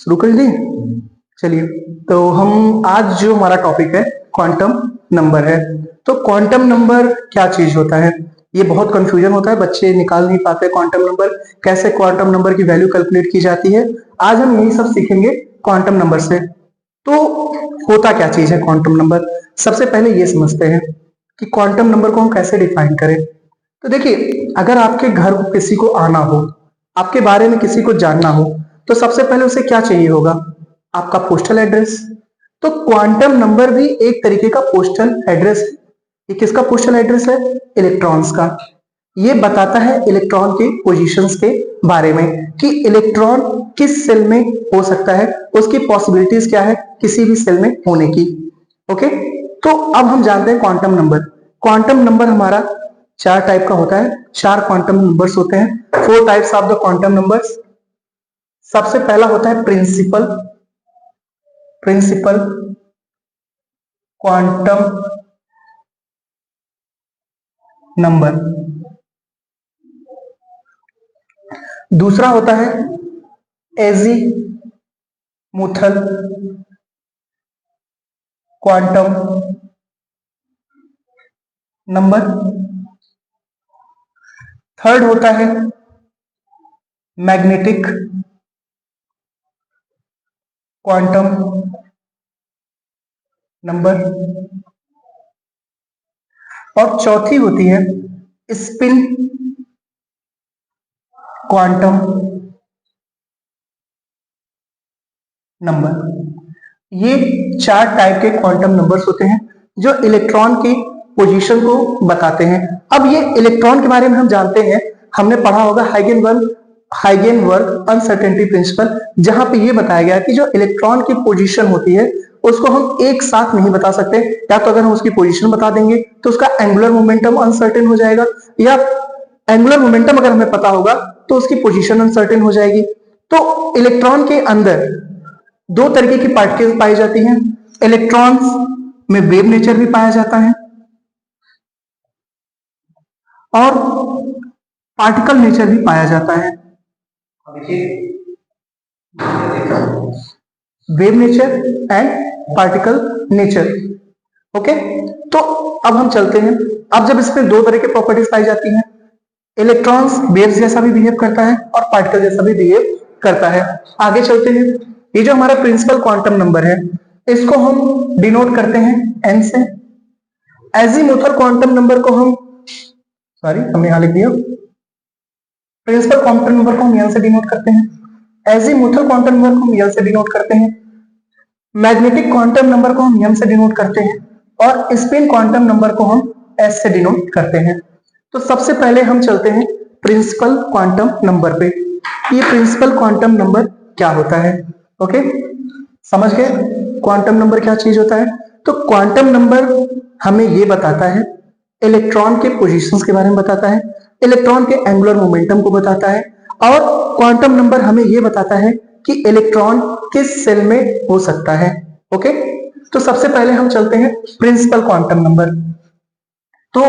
शुरू कर दें। चलिए, तो हम आज जो हमारा टॉपिक है क्वांटम नंबर है। तो क्वांटम नंबर क्या चीज होता है, ये बहुत कंफ्यूजन होता है, बच्चे निकाल नहीं पाते क्वांटम नंबर, कैसे क्वांटम नंबर की वैल्यू कैलकुलेट की जाती है। आज हम यही सब सीखेंगे क्वांटम नंबर से। तो होता क्या चीज है क्वांटम नंबर, सबसे पहले ये समझते हैं कि क्वांटम नंबर को हम कैसे डिफाइन करें। तो देखिए, अगर आपके घर को किसी को आना हो, आपके बारे में किसी को जानना हो, तो सबसे पहले उसे क्या चाहिए होगा, आपका पोस्टल एड्रेस। तो क्वांटम नंबर भी एक तरीके का पोस्टल एड्रेस है। ये किसका पोस्टल एड्रेस है, इलेक्ट्रॉन्स का। ये बताता है इलेक्ट्रॉन के पोजीशंस के बारे में कि इलेक्ट्रॉन किस सेल में हो सकता है, उसकी पॉसिबिलिटीज क्या है किसी भी सेल में होने की। ओके, तो अब हम जानते हैं क्वांटम नंबर। क्वांटम नंबर हमारा चार टाइप का होता है, चार क्वांटम नंबर्स होते हैं, four types of the quantum numbers. सबसे पहला होता है प्रिंसिपल प्रिंसिपल क्वांटम नंबर। दूसरा होता है एजीमुथल क्वांटम नंबर। थर्ड होता है मैग्नेटिक क्वांटम नंबर। और चौथी होती है स्पिन क्वांटम नंबर। ये चार टाइप के क्वांटम नंबर्स होते हैं जो इलेक्ट्रॉन की पोजीशन को बताते हैं। अब ये इलेक्ट्रॉन के बारे में हम जानते हैं, हमने पढ़ा होगा हाइगेनबर्ग अनसर्टेनिटी प्रिंसिपल, जहां पे ये बताया गया कि जो इलेक्ट्रॉन की पोजीशन होती है उसको हम एक साथ नहीं बता सकते। या तो अगर हम उसकी पोजीशन बता देंगे तो उसका एंगुलर मोमेंटम अनसर्टेन हो जाएगा, या एंगुलर मोमेंटम अगर हमें पता होगा तो उसकी पोजीशन अनसर्टेन हो जाएगी। तो इलेक्ट्रॉन के अंदर दो तरीके की पार्टिकल्स पाई जाती हैं। इलेक्ट्रॉन्स में वेव नेचर भी पाया जाता है और पार्टिकल नेचर भी पाया जाता है। Wave nature and particle nature. Okay, तो अब हम चलते हैं। अब जब इसमें दो तरह की प्रॉपर्टीज पाई जाती हैं, इलेक्ट्रॉन्स वेव्स जैसा भी बिहेव करता है और पार्टिकल जैसा भी बिहेव करता है। आगे चलते हैं। ये जो हमारा प्रिंसिपल क्वांटम नंबर है, इसको हम डिनोट करते हैं एन से। एजीमुथल क्वांटम नंबर को हम, सॉरी हमने यहां लिख दिया, प्रिंसिपल क्वांटम नंबर को हम एन से डिनोट करते हैं। एजीमुथल क्वांटम नंबर को हम एल से डिनोट करते हैं। मैग्नेटिक क्वांटम नंबर को हम एम से डिनोट करते हैं और स्पिन क्वांटम नंबर को हम एस से डिनोट करते हैं। तो सबसे पहले हम चलते हैं प्रिंसिपल क्वांटम नंबर पे। ये प्रिंसिपल क्वांटम नंबर क्या होता है। ओके, समझ गए क्वांटम नंबर क्या चीज होता है। तो क्वांटम नंबर हमें ये बताता है, इलेक्ट्रॉन के पोजीशंस के बारे में बताता है, इलेक्ट्रॉन के एंगुलर मोमेंटम को बताता है, और क्वांटम नंबर हमें ये बताता है कि इलेक्ट्रॉन किस सेल में हो सकता है। ओके, तो सबसे पहले हम चलते हैं प्रिंसिपल क्वांटम नंबर। तो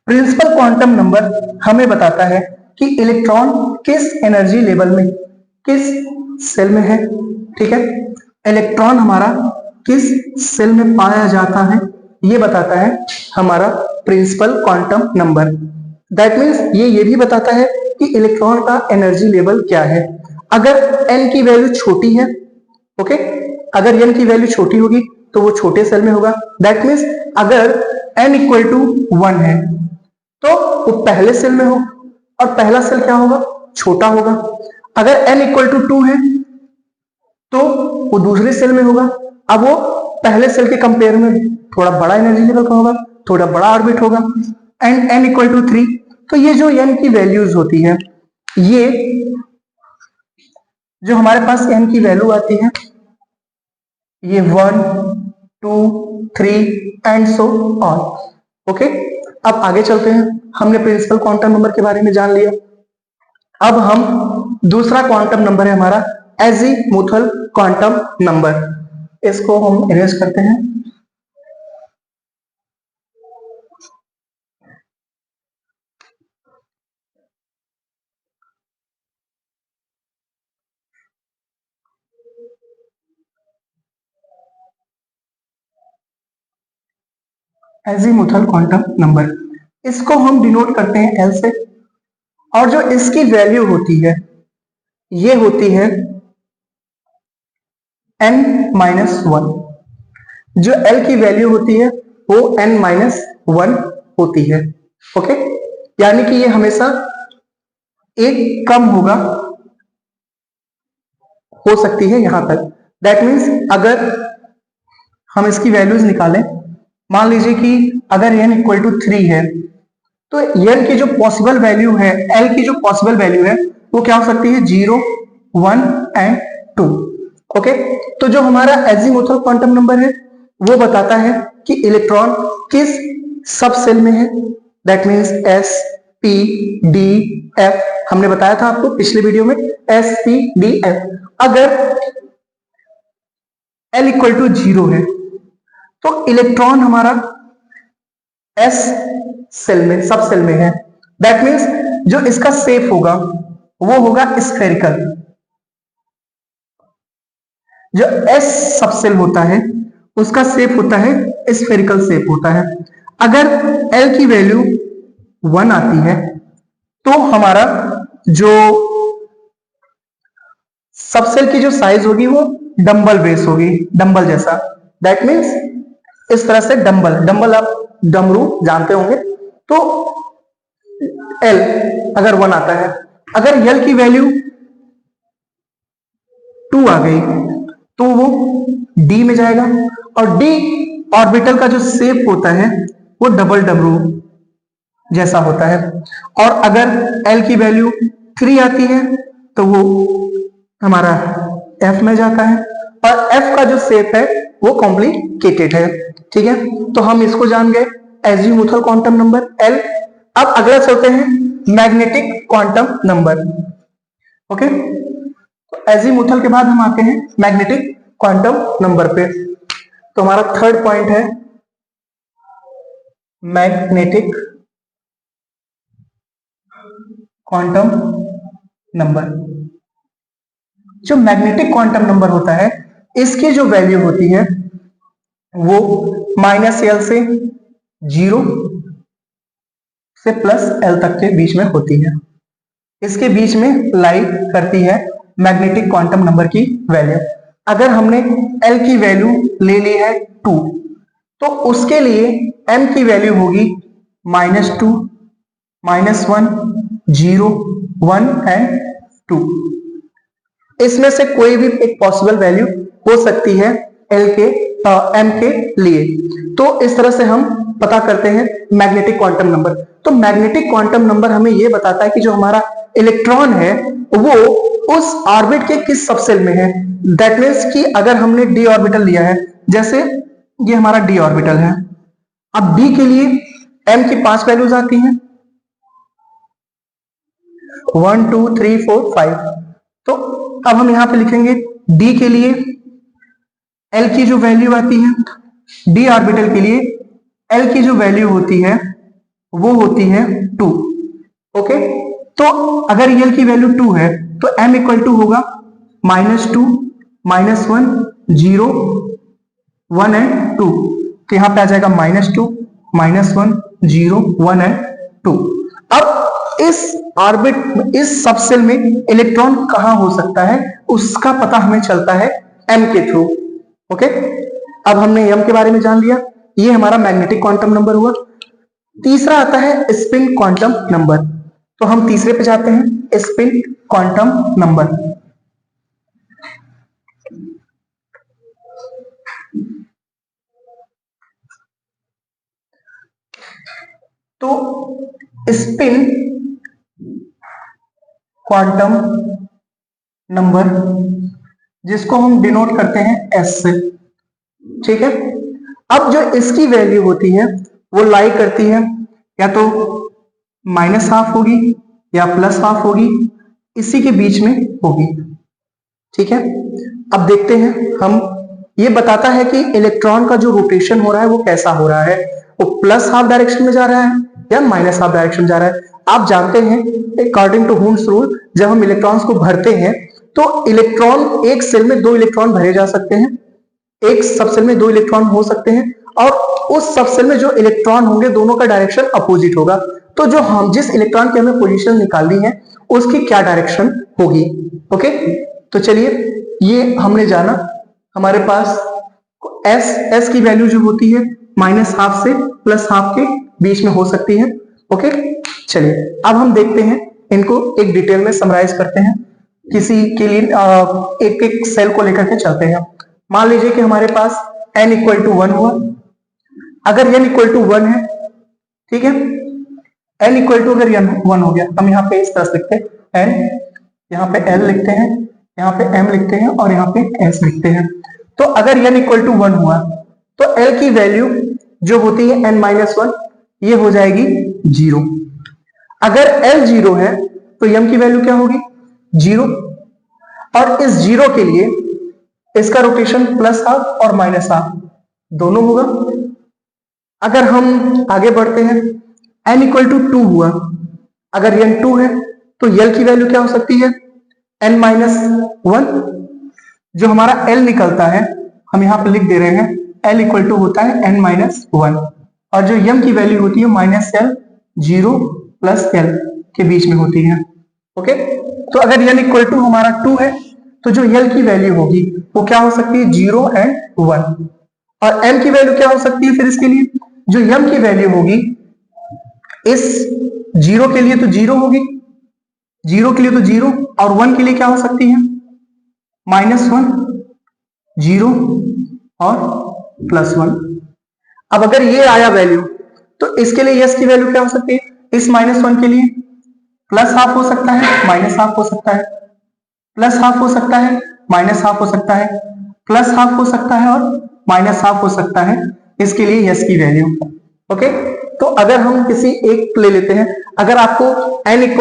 प्रिंसिपल क्वांटम नंबर हमें बताता है कि इलेक्ट्रॉन किस एनर्जी लेवल में, किस सेल में है। ठीक है, इलेक्ट्रॉन हमारा किस सेल में पाया जाता है, ये बताता है हमारा principal quantum number. That means ये भी बताता है कि इलेक्ट्रॉन का एनर्जी लेवल क्या है। अगर एन की वैल्यू छोटी है, ओके, अगर एन की वैल्यू छोटी होगी तो वो छोटे सेल में होगा। दैट मीन्स अगर एन इक्वल टू 1 है तो वो पहले सेल में हो, और पहला सेल क्या होगा, छोटा होगा। अगर एन इक्वल टू 2 है तो वो दूसरे सेल में होगा। अब वो पहले सेल के कंपेयर में थोड़ा बड़ा एनर्जी लेवल का होगा, थोड़ा बड़ा ऑर्बिट होगा। एंड एन इक्वल टू 3, तो ये जो एन की वैल्यूज होती है, ये जो हमारे पास एन की वैल्यू आती है, ये 1 2 3 एंड सो ऑन। ओके, अब आगे चलते हैं। हमने प्रिंसिपल क्वांटम नंबर के बारे में जान लिया। अब हम दूसरा क्वांटम नंबर है हमारा एजीमुथल क्वांटम नंबर, इसको हम इरेज करते हैं। एजीमुथल क्वांटम नंबर, इसको हम डिनोट करते हैं एल से, और जो इसकी वैल्यू होती है ये होती है n-1। जो L की वैल्यू होती है वो n-1 होती है। ओके, यानी कि ये हमेशा एक कम होगा, हो सकती है यहां तक। दैट मीन्स अगर हम इसकी वैल्यूज निकालें, मान लीजिए कि अगर n इक्वल टू 3 है तो n की जो पॉसिबल वैल्यू है, L की जो पॉसिबल वैल्यू है वो क्या हो सकती है, 0, 1 एंड 2। ओके, तो जो हमारा एजीमुथल क्वांटम नंबर है वो बताता है कि इलेक्ट्रॉन किस सब सेल में है। That means s, p, d, f। हमने बताया था आपको पिछले वीडियो में s, p, d, f। अगर L इक्वल टू 0 है तो इलेक्ट्रॉन हमारा s सेल में, सब सेल में है। दैट मीन्स जो इसका शेप होगा वो होगा स्फेरिकल। जो s सबसेल होता है उसका शेप होता है स्फेरिकल शेप होता है। अगर L की वैल्यू 1 आती है तो हमारा जो सबसेल की जो साइज होगी वो डंबल बेस होगी, डंबल जैसा। दैट मीन्स इस तरह से डंबल, डंबल आप डमरू जानते होंगे। तो L अगर 1 आता है, अगर L की वैल्यू 2 आ गई तो वो D में जाएगा, और D ऑर्बिटल का जो शेप होता है वो डबल डमरू जैसा होता है। और अगर L की वैल्यू 3 आती है तो वो हमारा F में जाता है, और F का जो शेप है वो कॉम्प्लिकेटेड है। ठीक है, तो हम इसको जान गए एजीमुथल क्वांटम नंबर L। अब अगला चलते हैं मैग्नेटिक क्वांटम नंबर। ओके, तो एजीमुथल के बाद हम आते हैं मैग्नेटिक क्वांटम नंबर पे। तो हमारा थर्ड पॉइंट है मैग्नेटिक क्वांटम नंबर। जो मैग्नेटिक क्वांटम नंबर होता है इसकी जो वैल्यू होती है वो -L से 0 से +L तक के बीच में होती है। इसके बीच में लाई करती है मैग्नेटिक क्वांटम नंबर की वैल्यू। अगर हमने L की वैल्यू ले ली है 2 तो उसके लिए M की वैल्यू होगी -2, -1, 0, 1 एंड 2। इसमें से कोई भी एक पॉसिबल वैल्यू हो सकती है M के लिए। तो इस तरह से हम पता करते हैं मैग्नेटिक क्वांटम नंबर। तो मैग्नेटिक क्वांटम नंबर हमें यह बताता है कि जो हमारा इलेक्ट्रॉन है वो उस ऑर्बिट के किस सबसेल में है। दैट मीन्स कि अगर हमने d ऑर्बिटल लिया है, जैसे ये हमारा d ऑर्बिटल है, अब d के लिए m की 5 वैल्यूज आती हैं, 1, 2, 3, 4, 5। तो अब हम यहां पे लिखेंगे d के लिए L की जो वैल्यू आती है, d ऑर्बिटल के लिए L की जो वैल्यू होती है वो होती है 2। ओके, तो अगर L की वैल्यू 2 है तो M इक्वल टू होगा -2, -1, 0, 1 एंड 2। तो यहां पे आ जाएगा -2, -1, 0, 1 एंड 2। अब इस ऑर्बिट, इस सबसेल में इलेक्ट्रॉन कहां हो सकता है उसका पता हमें चलता है M के थ्रू। ओके, अब हमने M के बारे में जान लिया, ये हमारा मैग्नेटिक क्वांटम नंबर हुआ। तीसरा आता है स्पिन क्वांटम नंबर। तो हम तीसरे पे जाते हैं, स्पिन क्वांटम नंबर। तो स्पिन क्वांटम नंबर जिसको हम डिनोट करते हैं S से। ठीक है, अब जो इसकी वैल्यू होती है वो लाई करती है या तो -½ होगी या +½ होगी, इसी के बीच में होगी। ठीक है, अब देखते हैं हम, ये बताता है कि इलेक्ट्रॉन का जो रोटेशन हो रहा है वो कैसा हो रहा है, वो +½ डायरेक्शन में जा रहा है या -½ डायरेक्शन जा रहा है। आप जानते हैं अकॉर्डिंग टू हुम्स रूल, जब हम इलेक्ट्रॉन्स को भरते हैं तो इलेक्ट्रॉन, एक सेल में 2 इलेक्ट्रॉन भरे जा सकते हैं, एक सब सेल में 2 इलेक्ट्रॉन हो सकते हैं, और उस सब सेल में जो इलेक्ट्रॉन होंगे दोनों का डायरेक्शन अपोजिट होगा। तो जो हम जिस इलेक्ट्रॉन की हमें पोजीशन निकालनी है उसकी क्या डायरेक्शन होगी। ओके, तो चलिए ये हमने जाना। हमारे पास एस की वैल्यू जो होती है -12 से +12 के बीच में हो सकती है। ओके, चलिए अब हम देखते हैं इनको एक डिटेल में समराइज करते हैं। किसी के लिए एक एक सेल को लेकर के चलते हैं। मान लीजिए कि हमारे पास n = 1 हुआ। अगर n = 1 है, ठीक है, n = अगर 1 हो गया, हम यहाँ पे इस तरह से लिखते हैं n, यहाँ पे l लिखते हैं, यहाँ पे m लिखते हैं और यहाँ पे s लिखते हैं। तो अगर n = 1 हुआ तो l की वैल्यू जो होती है n-1 ये हो जाएगी 0। अगर l 0 है तो m की वैल्यू क्या होगी 0। और इस 0 के लिए इसका रोटेशन +12 और -12 दोनों होगा। अगर हम आगे बढ़ते हैं, n = 2 हुआ। अगर n 2 है तो l की वैल्यू क्या हो सकती है n-1। जो हमारा l निकलता है हम यहां पर लिख दे रहे हैं, l = होता है n-1 और जो m की वैल्यू होती है -l 0 + l के बीच में होती है। ओके, तो अगर n = हमारा 2 है तो जो l की वैल्यू होगी वो क्या हो सकती है 0 और 1। और m की वैल्यू क्या हो सकती है फिर इसके लिए, जो m की वैल्यू होगी इस 0 के लिए तो 0 होगी, 0 के लिए तो 0 और 1 के लिए क्या हो सकती है -1, 0 और +1। अब अगर ये आया वैल्यू तो इसके लिए s की वैल्यू क्या हो सकती है, इस -1 के लिए +12 हो सकता है, -12 हो सकता है, +12 हो सकता है, -12 हो सकता है, +12 हो सकता है और -12 हो सकता है। इसके लिए s की वैल्यू। ओके, तो अगर हम किसी एक ले लेते हैं, अगर आपको n =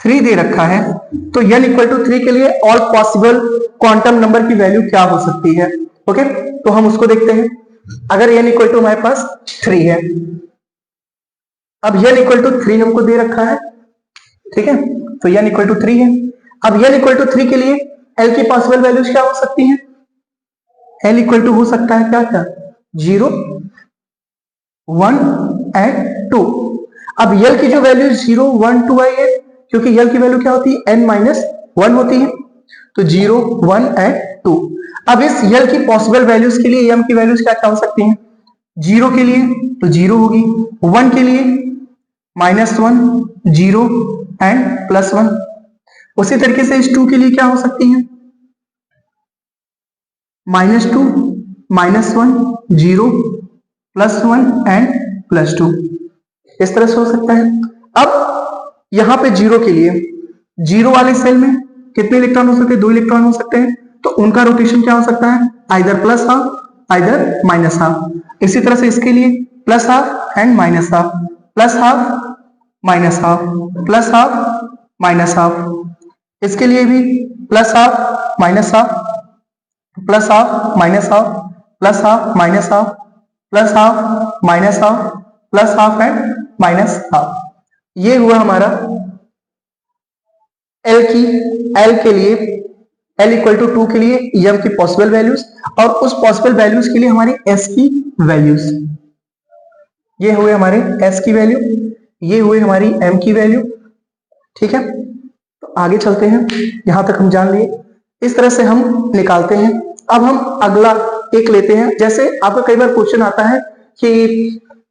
3 दे रखा है तो n = 3 के लिए ऑल पॉसिबल क्वांटम नंबर की वैल्यू क्या हो सकती है। ओके, तो हम उसको देखते हैं। अगर n = हमारे पास 3 है, अब n = 3 हमको दे रखा है, ठीक है, तो n = 3 है। अब n = 3 के लिए l की पॉसिबल वैल्यूज क्या हो सकती हैं, l = हो सकता है क्या क्या 0, 1 और 2। अब l की जो वैल्यू 0, 1, 2 आई है क्योंकि l की वैल्यू क्या होती है n-1 होती है, तो 0, 1 और 2। अब इस l की पॉसिबल वैल्यूज के लिए m की वैल्यूज क्या क्या हो सकती हैं, 0 के लिए तो 0 होगी, 1 के लिए -1, 0 और +1। उसी तरीके से इस 2 के लिए क्या हो सकती है -2, -1, 0, +1 और +2। इस तरह से हो सकता है। अब यहां पे 0 के लिए, 0 वाले सेल में कितने इलेक्ट्रॉन हो सकते हैं, 2 इलेक्ट्रॉन हो सकते हैं, तो उनका रोटेशन क्या हो सकता है आइदर +12 आइदर -12। इसी तरह से इसके लिए +12 और -12, +12 -12, +12 -12। इसके लिए भी +12 -12, +12 -12, +12 -12, +12 -12, +12 और -12। ये हुआ हमारा L के लिए, L = 2 के लिए m की पॉसिबल वैल्यूज और उस पॉसिबल वैल्यूज के लिए हमारी s की वैल्यूज। ये हुए हमारे s की वैल्यू, ये हुए हमारी m की वैल्यू। ठीक है, तो आगे चलते हैं। यहां तक हम जान लिए, इस तरह से हम निकालते हैं। अब हम अगला एक लेते हैं। जैसे आपका कई बार क्वेश्चन आता है कि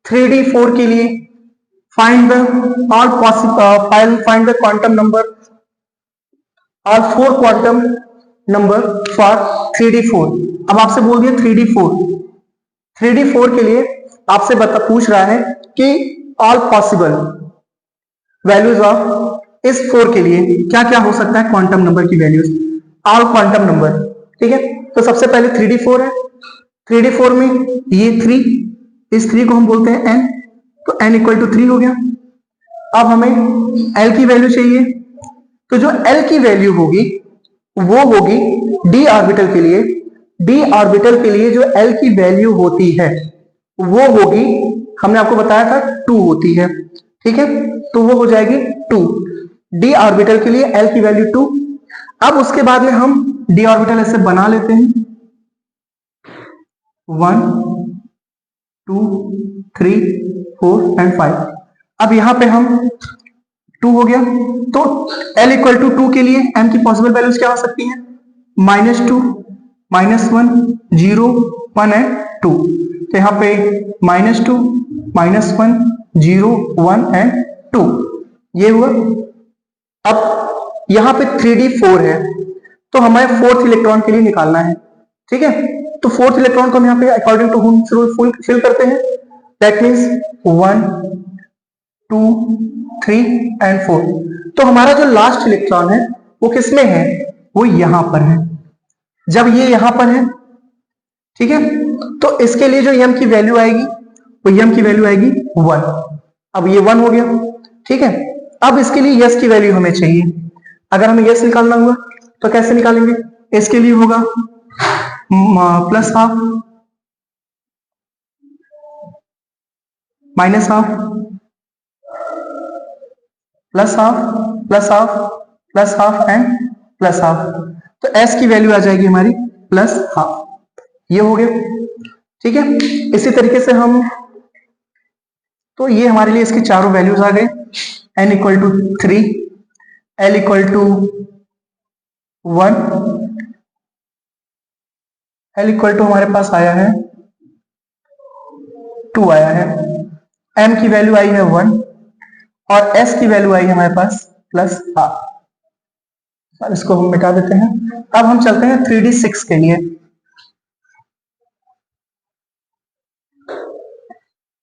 3D4 के लिए फाइंड द क्वांटम नंबर और 4 क्वांटम नंबर फॉर 3D4। अब आपसे बोल दिया 3D4 के लिए आपसे पूछ रहा है कि ऑल पॉसिबल वैल्यूज ऑफ इस 4 के लिए क्या क्या हो सकता है क्वांटम नंबर की वैल्यूज, ऑल क्वांटम नंबर। ठीक है, तो सबसे पहले 3D4 है। 3D4 में ये 3, इस 3 को हम बोलते हैं n, तो n = 3 हो गया। अब हमें l की वैल्यू चाहिए, तो जो l की वैल्यू होगी वो होगी d ऑर्बिटल के लिए। d ऑर्बिटल के लिए जो l की वैल्यू होती है वो होगी, हमने आपको बताया था 2 होती है। ठीक है, तो वो हो जाएगी 2। d ऑर्बिटल के लिए l की वैल्यू 2। अब उसके बाद में हम d ऑर्बिटल ऐसे बना लेते हैं 1, 2 3 4 एंड 5। अब यहां पे हम 2 हो गया, तो L इक्वल टू 2 के लिए m की पॉसिबल वैल्यूज क्या हो सकती हैं? -2, -1, 0, 1 एंड 2। तो यहाँ पे -2, -1, 0, 1 एंड 2 ये हुआ। अब यहाँ पे 3d4 है, तो हमें फोर्थ इलेक्ट्रॉन के लिए निकालना है। ठीक है, तो फोर्थ इलेक्ट्रॉन को हम यहाँ पे अकॉर्डिंग टू हुम्स रूल फिल करते हैं। That means 1 2 3 and 4। तो हमारा जो लास्ट इलेक्ट्रॉन है वो किसमें है? वो यहां पर है। जब ये यहां पर है, ठीक है, तो इसके लिए जो m की वैल्यू आएगी वो m की वैल्यू आएगी 1। अब ये 1 हो गया। ठीक है, अब इसके लिए s की वैल्यू हमें चाहिए। अगर हमें s निकालना हुआ तो कैसे निकालेंगे? इसके लिए होगा +½ -½ +½ एंड +½ तो s की वैल्यू आ जाएगी हमारी +½ ये हो गया। ठीक है, इसी तरीके से हम, तो ये हमारे लिए इसकी चारों वैल्यूज आ गए। n equal to 3, L equal to 1, L equal to हमारे पास आया है 2 आया है, m की वैल्यू आई है 1 और s की वैल्यू आई है हमारे पास +½ इसको हम मिटा देते हैं। अब हम चलते हैं 3d6 के लिए।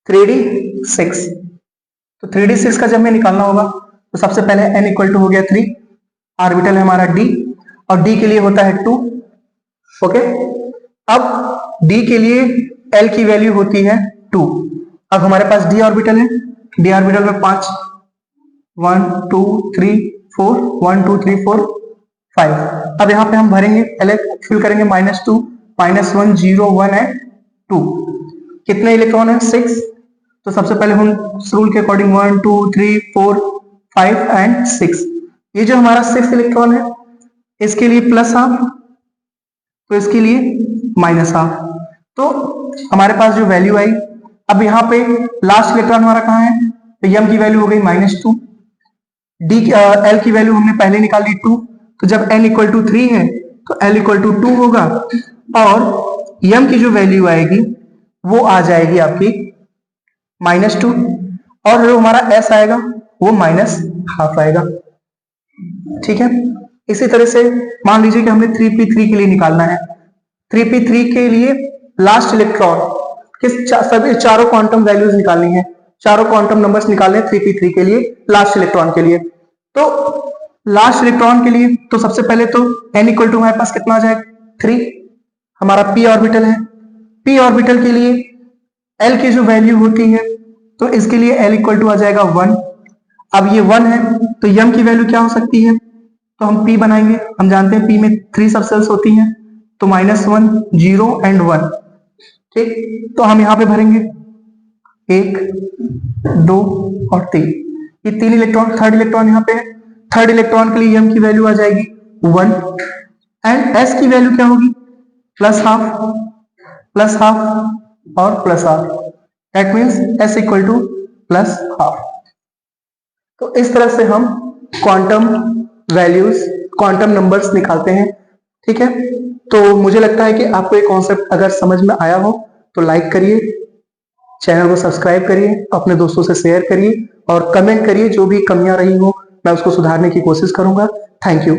3d6, तो 3d6 का जब हमें निकालना होगा तो सबसे पहले n इक्वल टू हो गया 3, ऑर्बिटल है हमारा d और d के लिए होता है 2। ओके, अब d के लिए l की वैल्यू होती है 2। अब हमारे पास d ऑर्बिटल है, d ऑर्बिटल में 5 1 2 3 4 1 2 3 4 5। अब यहाँ पे हम भरेंगे, पहले फिल करेंगे -2 -1 0 1 एंड 2। कितने इलेक्ट्रॉन है? 6। तो सबसे पहले हम रूल के अकॉर्डिंग 1 2 3 4 5 एंड 6। ये जो हमारा 6 इलेक्ट्रॉन है इसके लिए +½ तो इसके लिए -½ तो हमारे पास जो वैल्यू आई। अब यहाँ पे लास्ट इलेक्ट्रॉन हमारा कहाँ है? तो m की वैल्यू हो गई -2, L की वैल्यू हमने पहले निकाल ली 2। तो जब n इक्वल टू 3 है तो L इक्वल टू 2 होगा और m की जो वैल्यू आएगी वो आ जाएगी आपकी -2 और जो हमारा s आएगा वो -½ आएगा। ठीक है, इसी तरह से मान लीजिए कि हमें 3p3 के लिए निकालना है। 3p3 के लिए लास्ट इलेक्ट्रॉन सभी चारों क्वांटम वैल्यूज निकालनी है, चारों क्वांटम नंबर्स निकालने हैं 3p3 के लिए, लास्ट इलेक्ट्रॉन के लिए। तो लास्ट इलेक्ट्रॉन के लिए तो सबसे पहले तो n इक्वल टू हमारे पास कितना आ जाएगा? 3। हमारा p ऑर्बिटल है, p ऑर्बिटल के लिए l की जो वैल्यू होती है तो इसके लिए l इक्वल टू आ जाएगा 1। अब ये 1 है तो m की वैल्यू क्या हो सकती है? तो हम p बनाएंगे, हम जानते हैं p में 3 सबसेल्स होती हैं, तो -1 0 एंड 1। ठीक, तो हम यहाँ पे भरेंगे 1 2 और 3, ये 3 इलेक्ट्रॉन। थर्ड इलेक्ट्रॉन यहाँ पे है, थर्ड इलेक्ट्रॉन के लिए m की वैल्यू आ जाएगी 1 एंड s की वैल्यू क्या होगी? +½ और +½ that means s equal to +½ तो इस तरह से हम क्वांटम वैल्यूज, क्वांटम नंबर्स निकालते हैं। ठीक है, तो मुझे लगता है कि आपको ये कॉन्सेप्ट अगर समझ में आया हो तो लाइक करिए, चैनल को सब्सक्राइब करिए, अपने दोस्तों से शेयर करिए और कमेंट करिए। जो भी कमियां रही हो मैं उसको सुधारने की कोशिश करूंगा। Thank you.